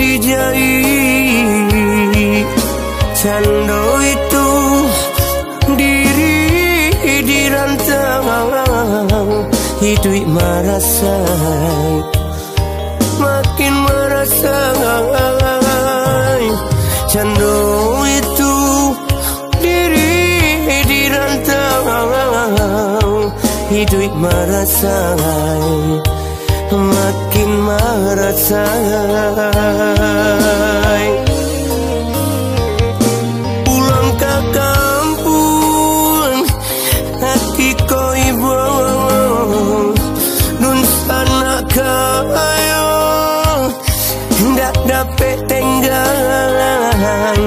dijahit, cando itu diri dirantang, hidup merasai, makin merasai, cando itu diri dirantang, hidup merasai, makin merasai. Pulang ke kampung hati ko ibu, nun sana kayo ndak dapat tenggang,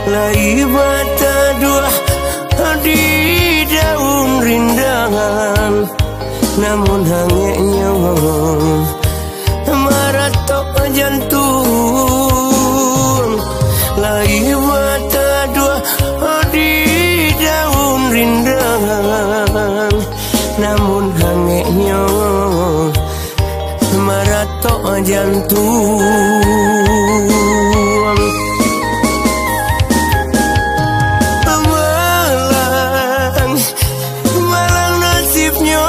lai mata dua di daun rindangan, namun hangenya maratok jantung, lai mata dua di daun rindangan, namun hangenya maratok jantung. Malang nasibnya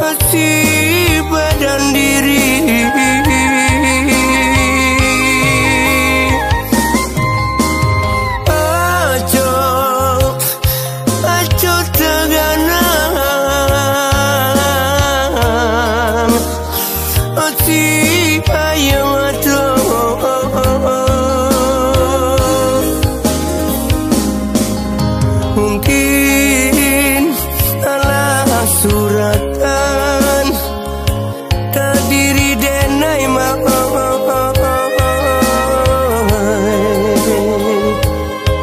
hati badan diri, aco teganan, hati ayam atau mungkin alah suratan kadiri denai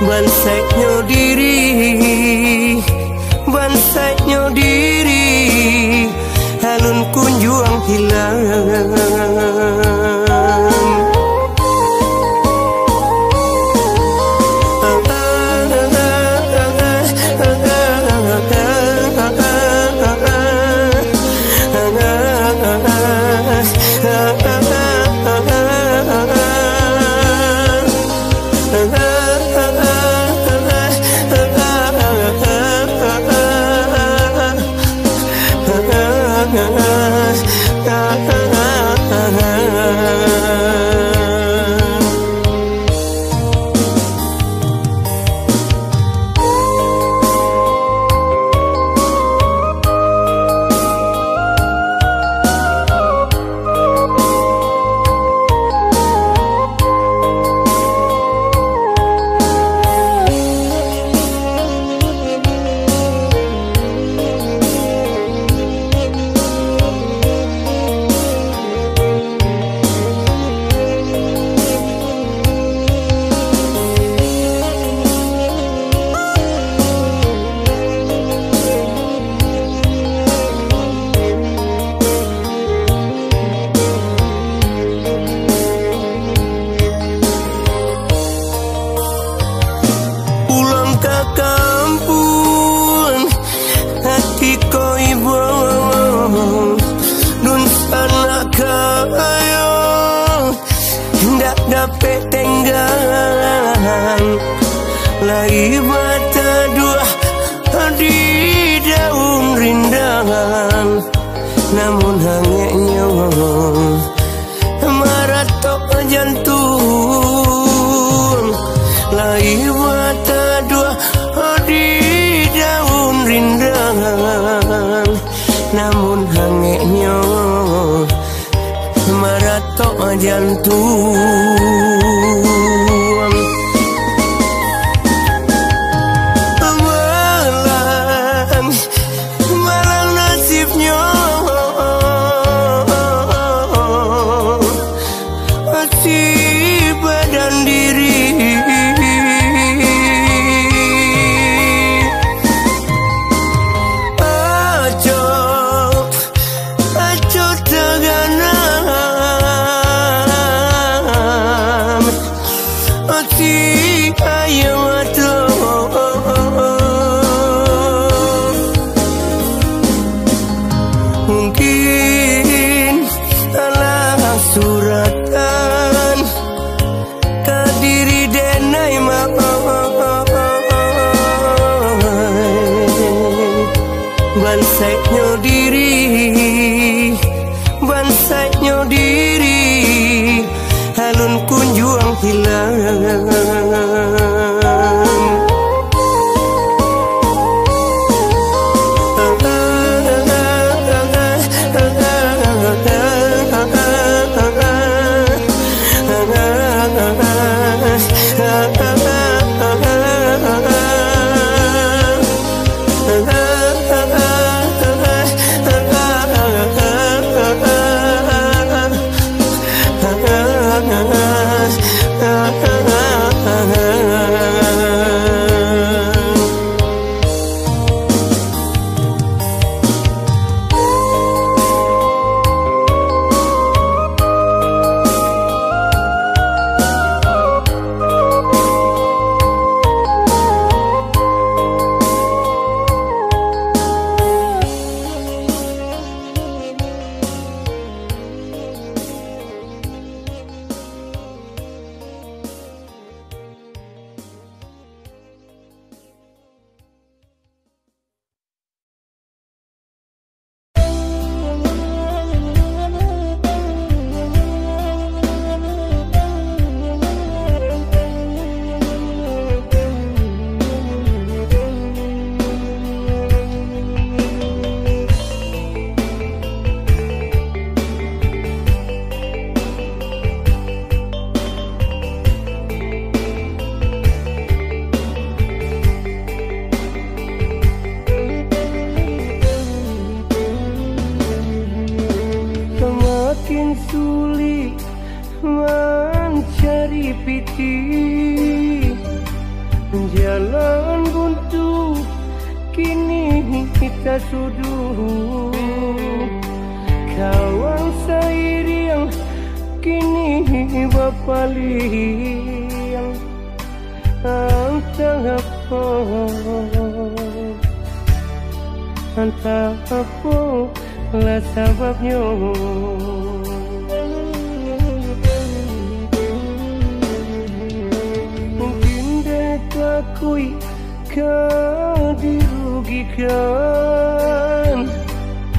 bansainya diri, bansainya diri, halun kunjuang hilang. Kampung hati ko ibu, nun sana kayo ndak dapat tenggang, lai mata dua di daun rindangan, namun hangenya maratok jantung, lai mata dua di daun rindangan, namun hangenya maratok jantung. Malang nasibnya hati badan diri, aco teganan, hati ayam atau mungkin sulit mencari piti, jalan buntu kini kita suduh. Kawan seiring kini berpaling, entah apa lah sebabnya. Mungkin ditakui kau dirugikan,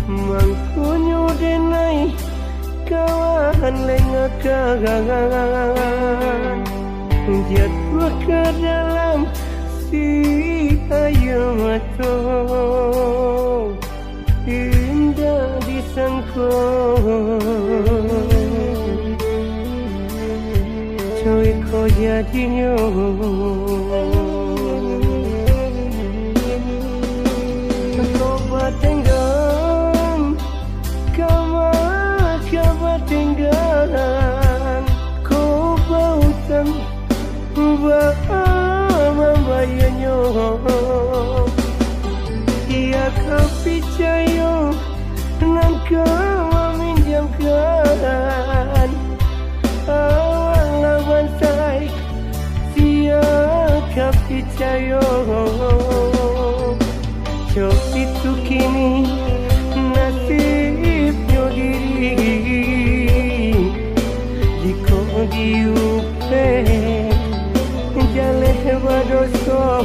mangkunyo denai kawan lengakan, jatuh ke dalam si ayo mato, indah disangko coy kau jadinya. Kau tinggal kau tinggalan, kau bautan membayanya. Ia kau percaya nan kau meminjamkan awal lawan saya, dia kau percaya. Jauh itu kini nasibnya diri, jika diupe jaleh badoso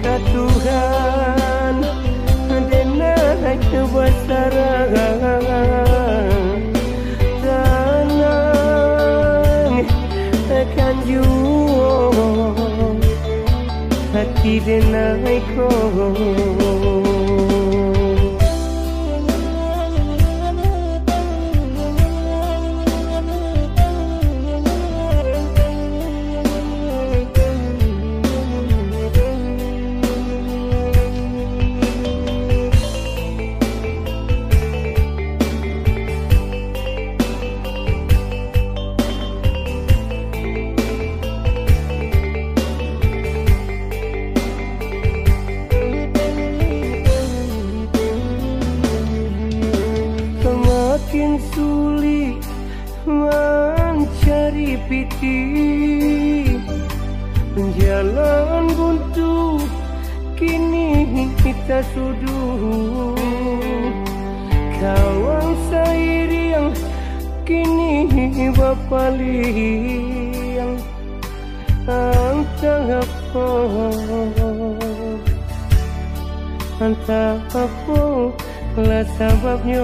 ka Tuhan denai kebesaran tenang akan jual hati denai ko. Semakin sulit mencari piti, jalan buntu kini kita suduh. Kawan seiring kini berpaling, entah apa lah sebabnya.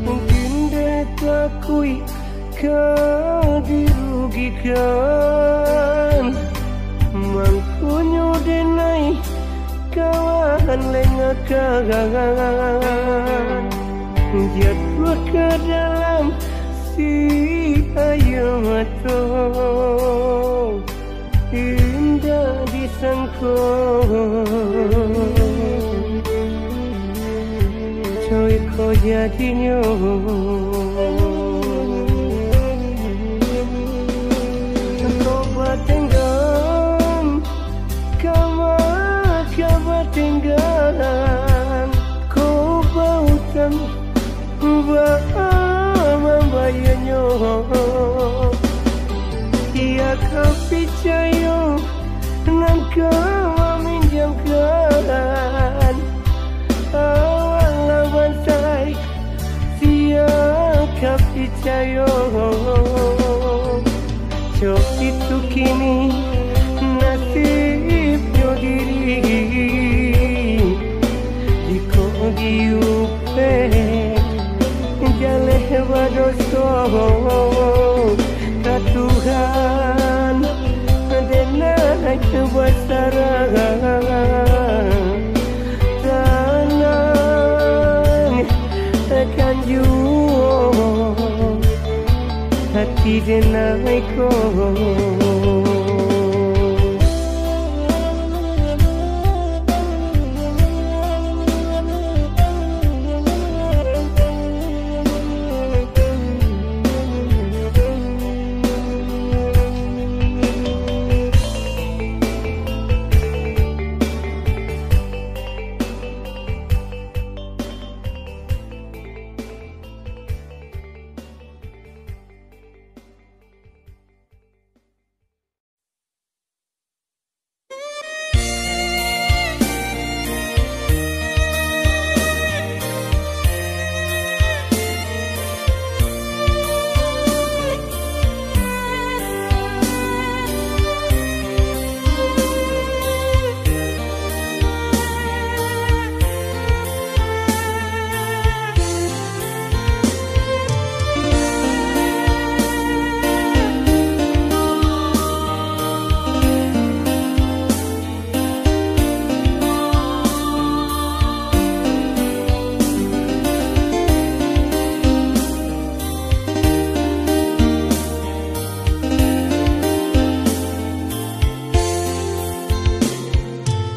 Mungkin ditakui kau dirugikan, mangkunyo denai kawan lengakan, jatuh ke dalam si ayo mato, indah disangko coy kau jadinya. Kau tinggal kau tinggalan, kau bautan membayanya. Ia kau percaya nan kau meminjamkan awal lawan saya, dia kau percaya. Jauh itu kini nasibnya diri, jika diupe jaleh badoso ka Tuhan denai kebesaran tenang akan jual hati denai ko.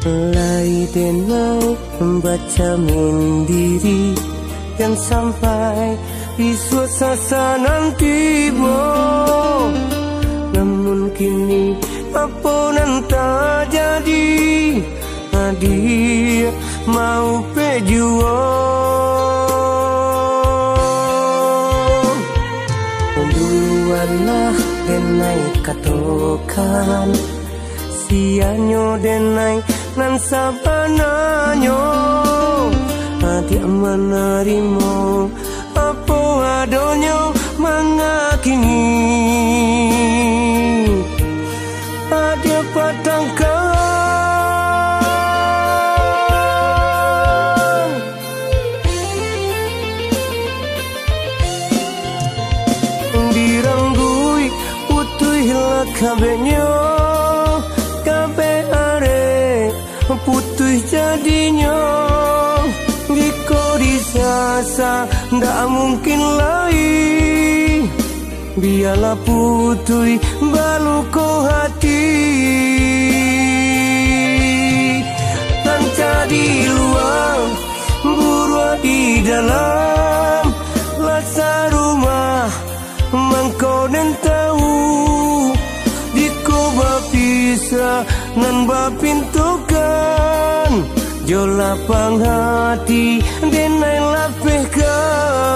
Lai denai membaca mendiri dan sampai di suasana nanti namun kini apa nan tak jadi dia mau pejuang duluanlah denai katokan sianyo denai nan sabananyo dia menerima apa adonyo mangakini dia patangkan diranggui utuh hilang kabehnya kabeh are putih jadinya diko disasa ndak mungkin lagi biarlah putih baluko hati dan jadi luar burua di dalam lasa rumah mangko dan tahu diko bapisa nan bapintukan jo lapang hati denai lapehkan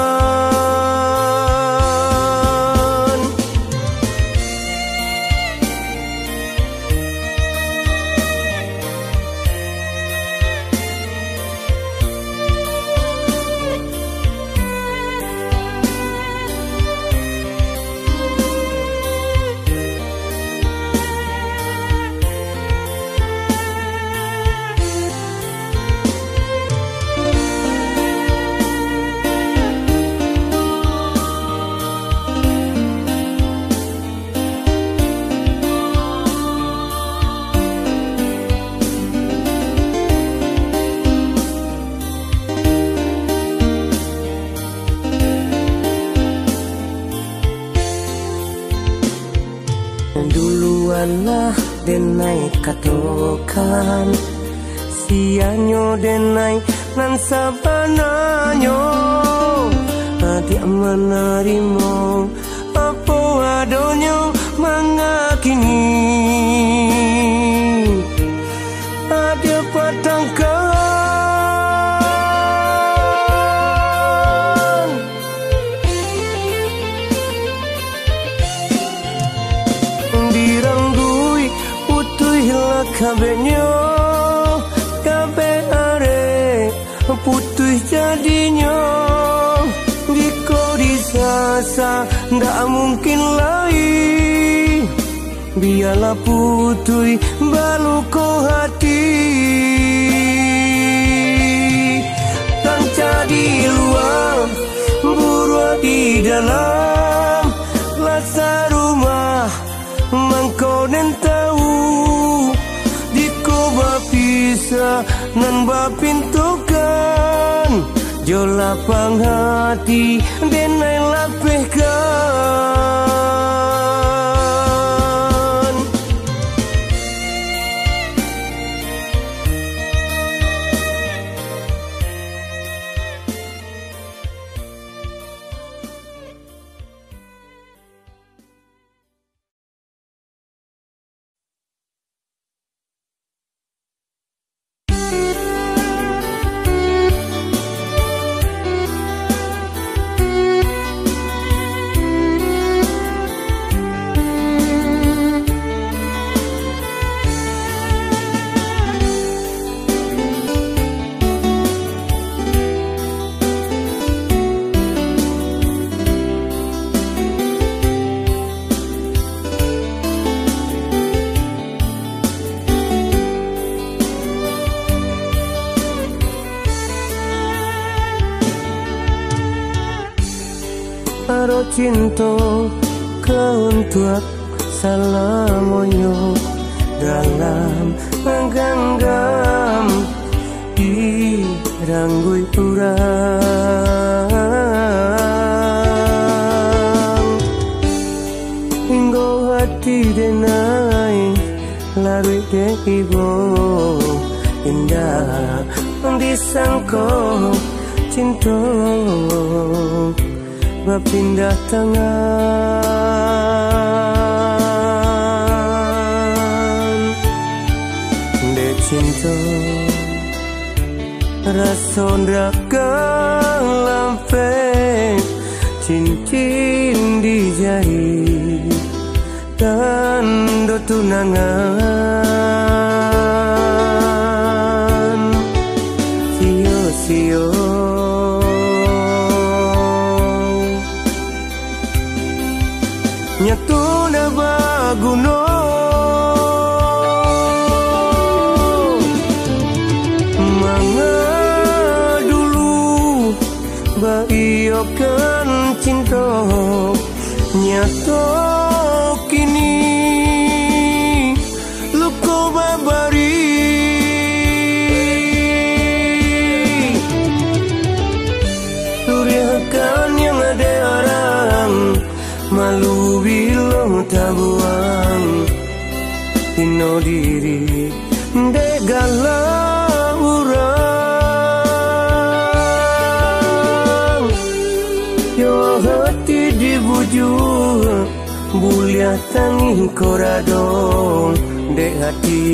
duluanlah denai katokan sianyo denai nan sabananyo dia menerima apa adonyo mangakini dia patangkan diranggui utuh hilang kabehnya kabeh are putih jadinya diko disasa ndak mungkin lagi biarlah putih baluko hati dan jadi luar burua di dalam lasa rumah mangko dan tahu diko bapisa nan bapintukan jo lapang hati denai lapehkan karo cinta keuntuak salamonyo dalam menggenggam diranggui urang hingga hati denai larui de ibo disangko cinta berpindah tangan. Dek cinta rason ragang lampe cincin di jari tanda tunangan. Sio-sio nyatu na baguno manga dulu baiokan cinta nyatu kini luko babari. Turiakan yang ada orang malu bilang tak buang ino diri degala urang yo hati dibujur bulia tangi koradong dek hati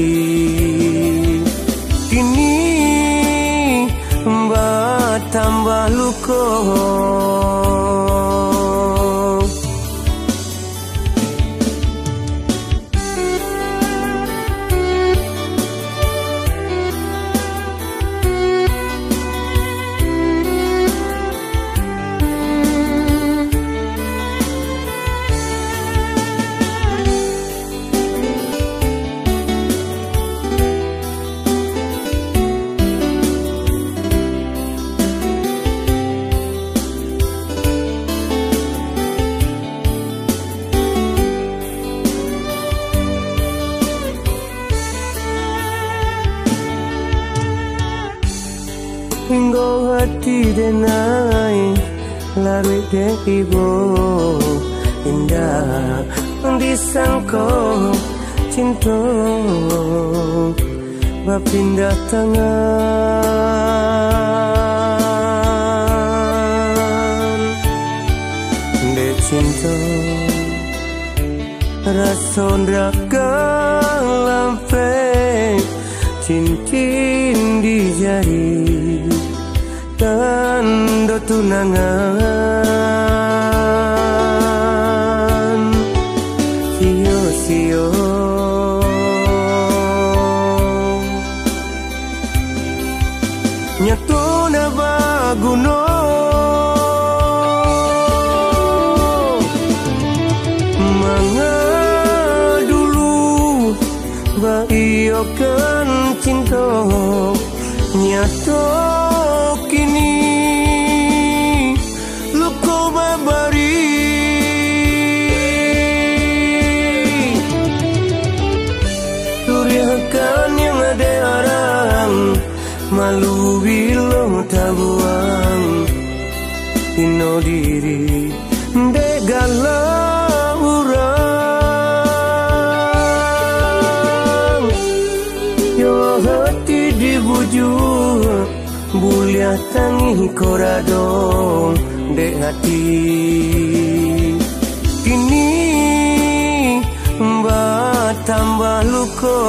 kini mbak tambah luko. Hingga hati denai lari dek ibu indah disangko cinta berpindah tangan. Dek cinta rason ragang lampe cincin di jari tanda tunangan. Sio-sio nyatu na baguno manga dulu baiokan cinta nyatu kini luko babari. Turiakan yang ada orang malu bilang tak buang ino diri degala urang yo hati dibujur bulia tangi koradong dek hati kini mbak tambah luko.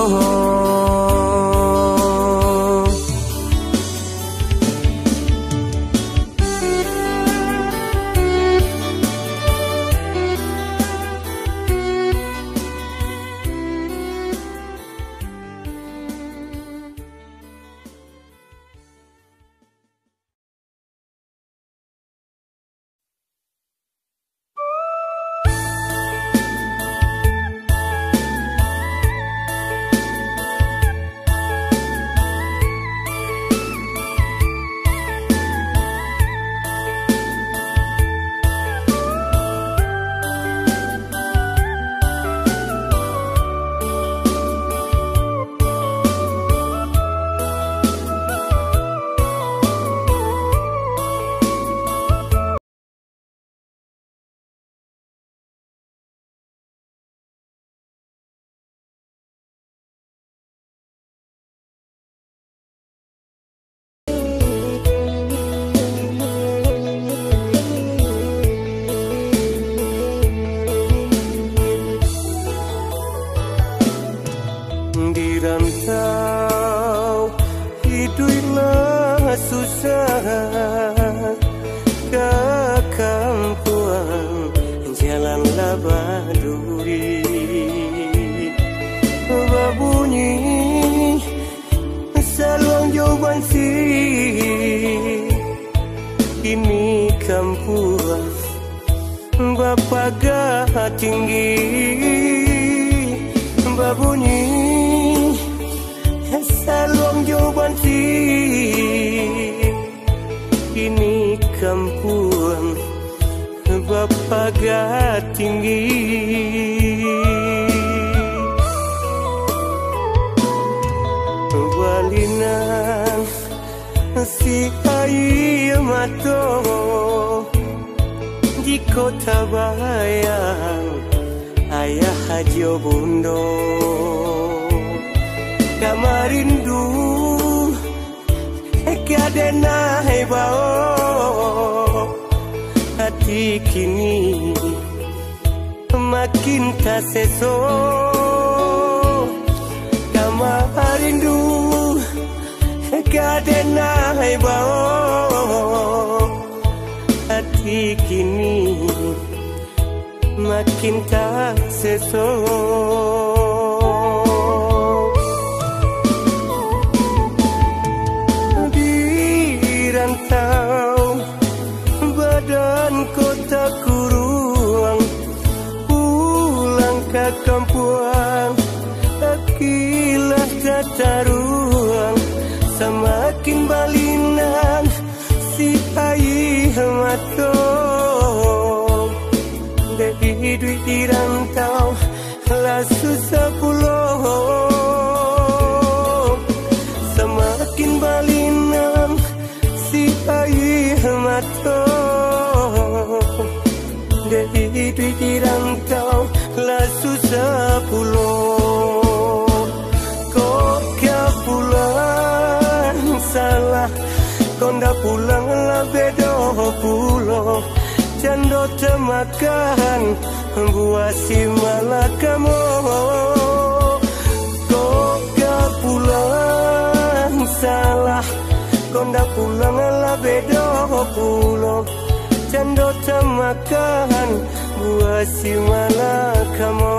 jawaban si ini kampuan Bapak gak tinggi babunyi salong jawaban si ini kampuan Bapak gak tinggi Walinan si air mato di kota bayang ayah hajo bundo kamarindu kadena hebao hati kini makin tak seso kamarindu kadena hebao hati kini makin tak seso di rantau badan kota kuruang pulang ke kampung akilah tata ruang semakin balinan si air mato dari duit di rantau lah susah pulau semakin balinan si air mato dari duit di rantau lah susah pulau kok kau pulang salah kau ndak pulang lah bedo pulau cando temakan buah si malakamu kok gak pulang salah kau ndak pulang lah bedo pulau cando temakan buah si malakamu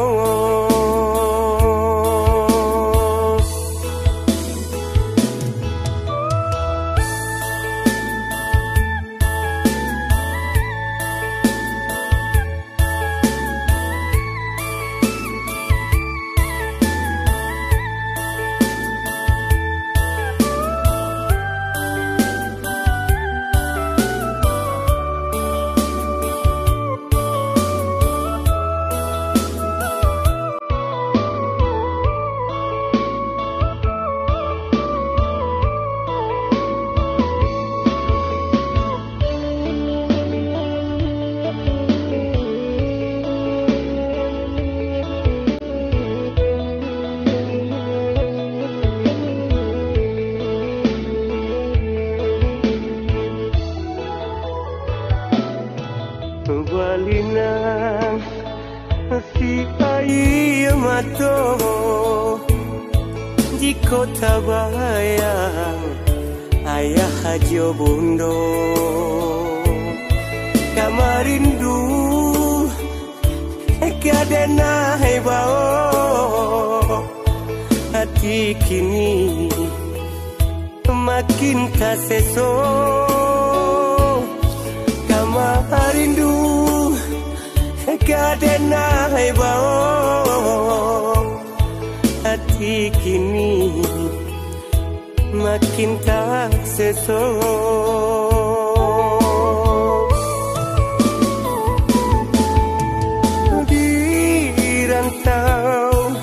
Walinan si air mato di kota bayang ayah hajo bundo kamarindu kadena hebao hati kini makin tak seso kamarindu kadena hebao hati kini makin tak seso di rantau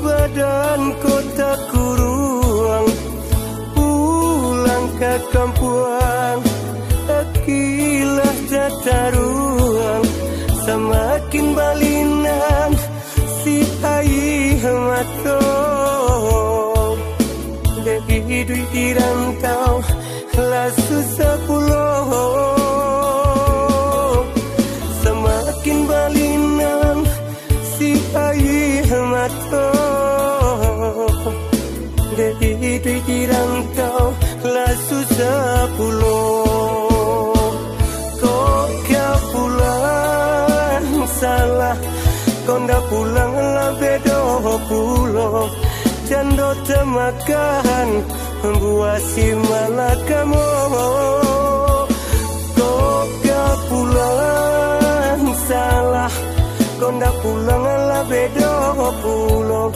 badan kota kuruang pulang ke kampung akilah tata ruang semakin balinan si air mato dari duit di rantau lah susah pulau semakin balinan si air mato dari duit di rantau lah susah pulau kok kau pulang salah kau ndak pulang lah bedo pulau cando temakan buasi malakamu. Kau pulang salah, kau ndak pulang ala bedo pulau.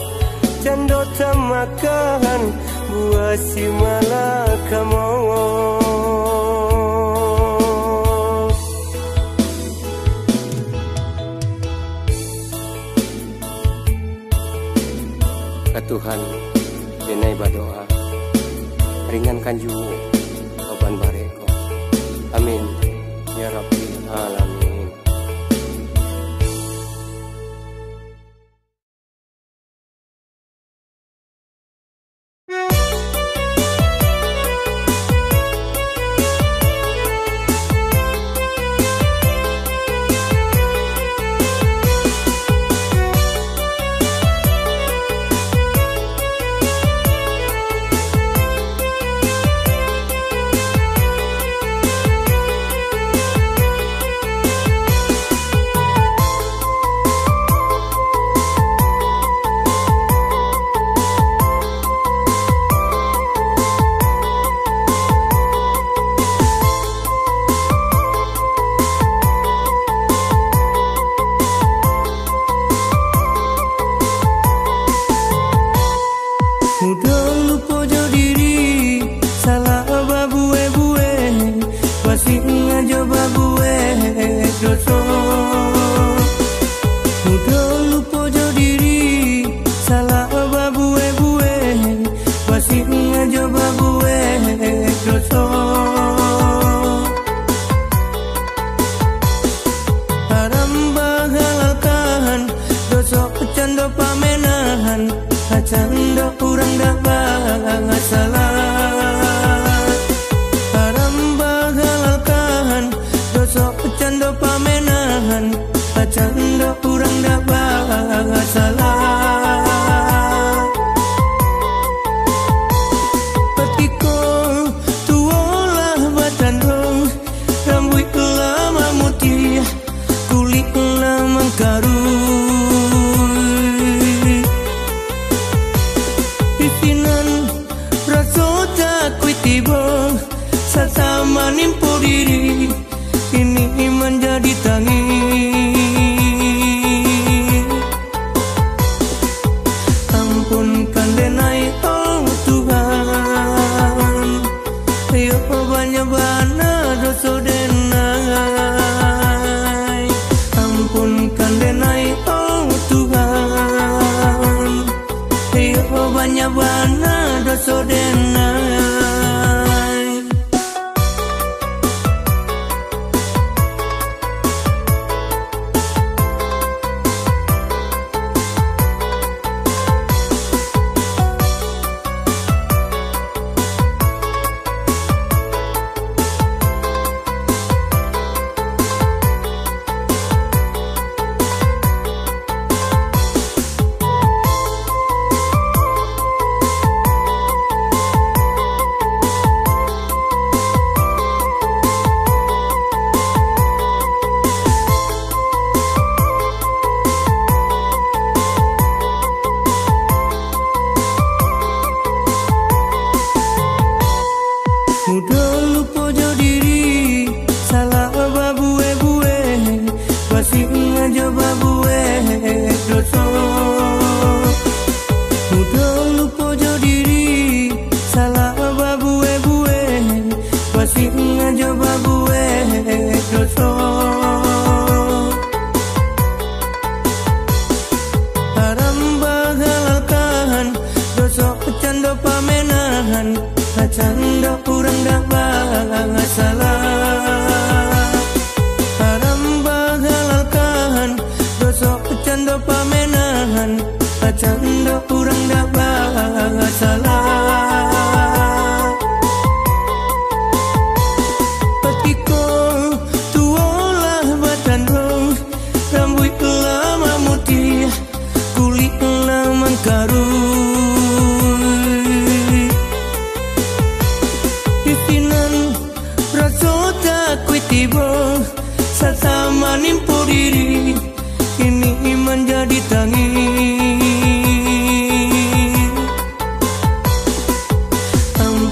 Cando tamakan buasi malakamu. Tuhan, jenai berdoa, ringankan juga beban mereka. Amin, ya Rabbil Alamin.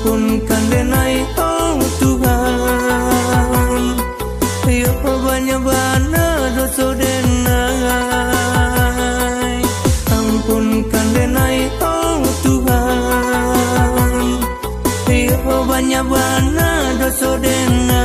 ampunkan denai oh Tuhan. Ya banyak bana dosa denai, ampunkan denai oh Tuhan. Ya banyak bana dosa denai.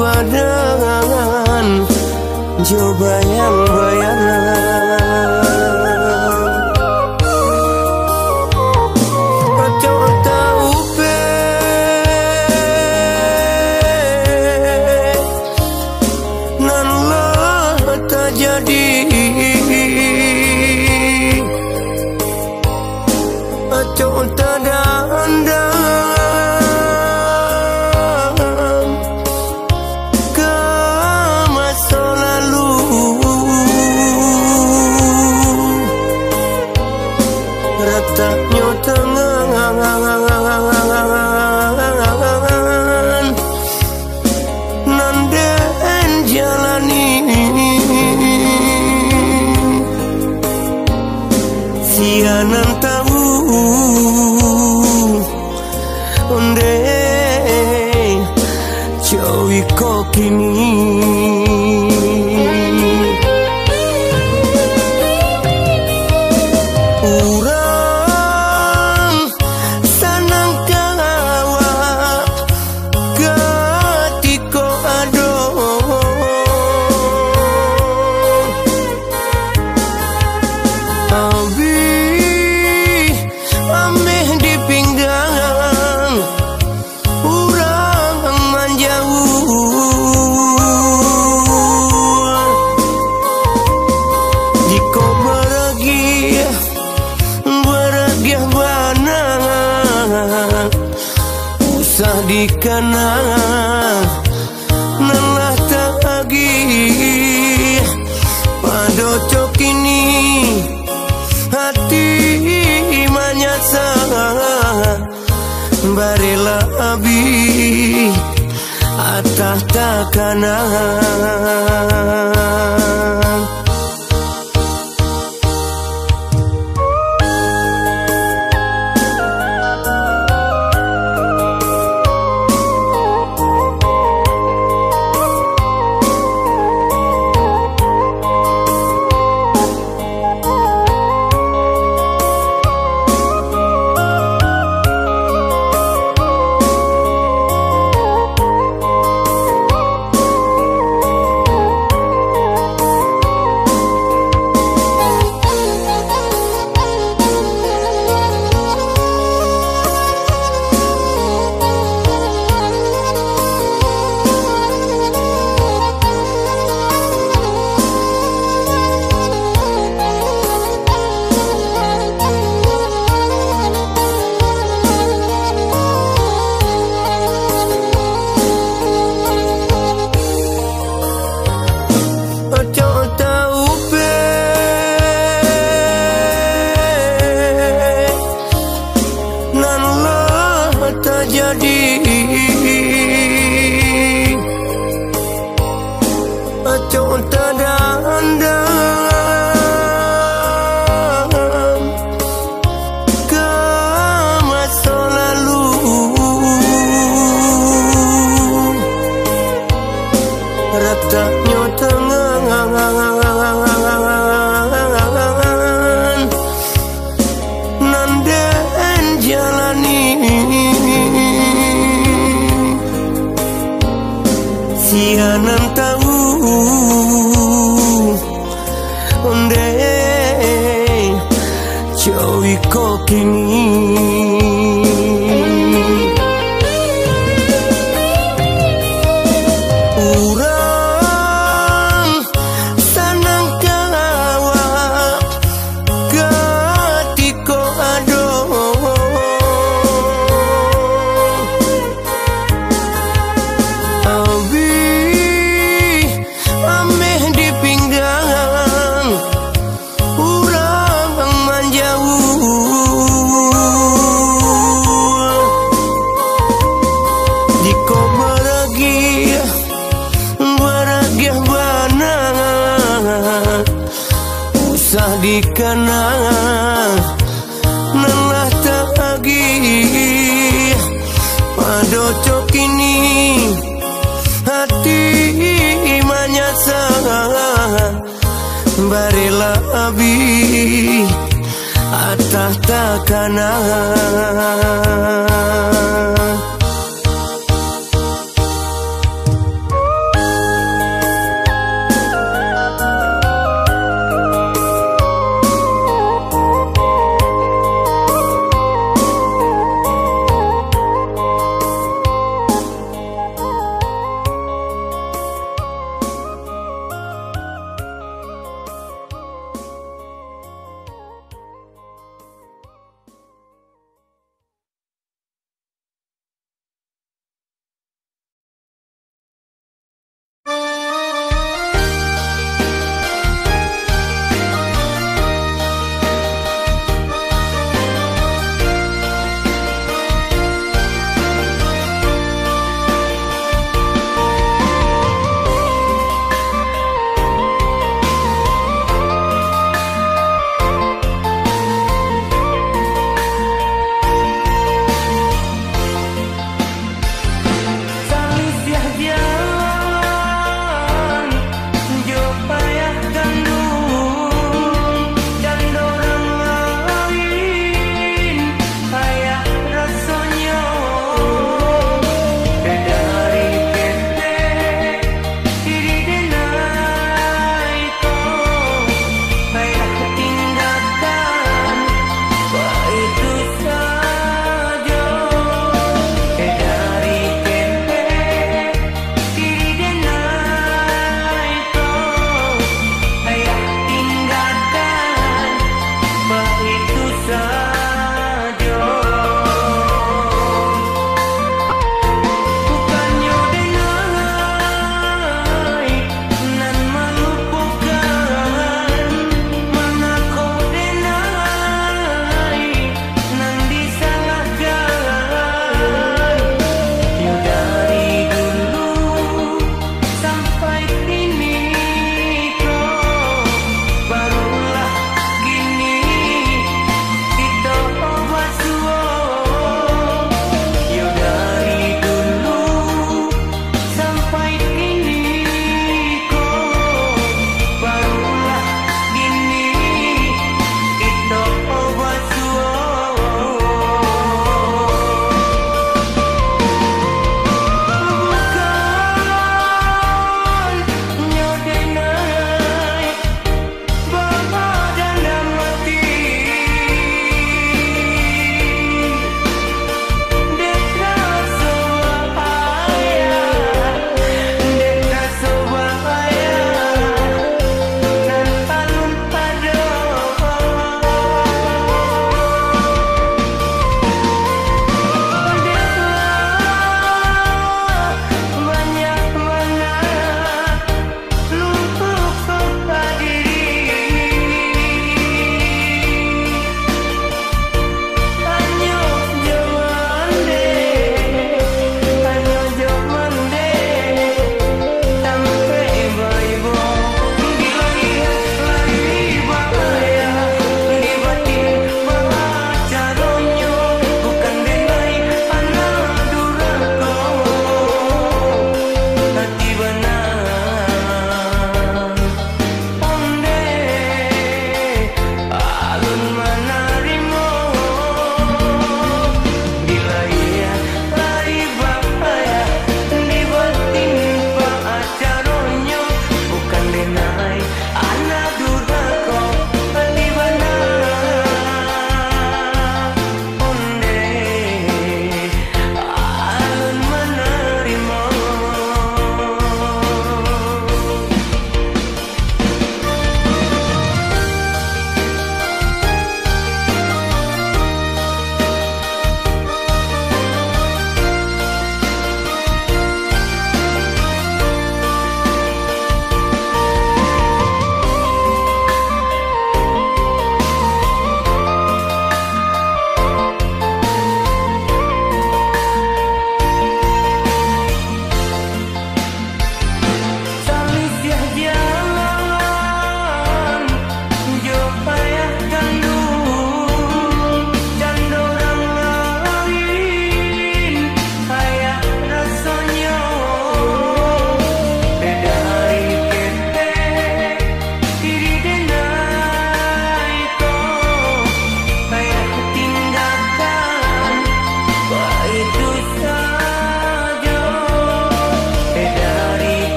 badan jo bayang-bayangan Ojo tau pe nan lah tak jadi Ojo tak dandang ke masa lalu retaknya tangan nanden jalani sianan tahu onde jowi kok kini urang sanang kawa ketika ado abi ameh di pinggang urang menjauh jika bahagia banang usah dikenang nalah tak lagi pada cok ini hati menyasa barilah abi atah takanan jadi Ojo tak dandang ke masa lalu retaknya tangan nanden jalani sianan tahu onde jowi kok kini urang sanang kawa ketika ado abi ameh di pinggang urang menjauh jika bahagia banang usah dikenang nalah tak lagi pada cok ini hati menyasa barilah abi atah takanan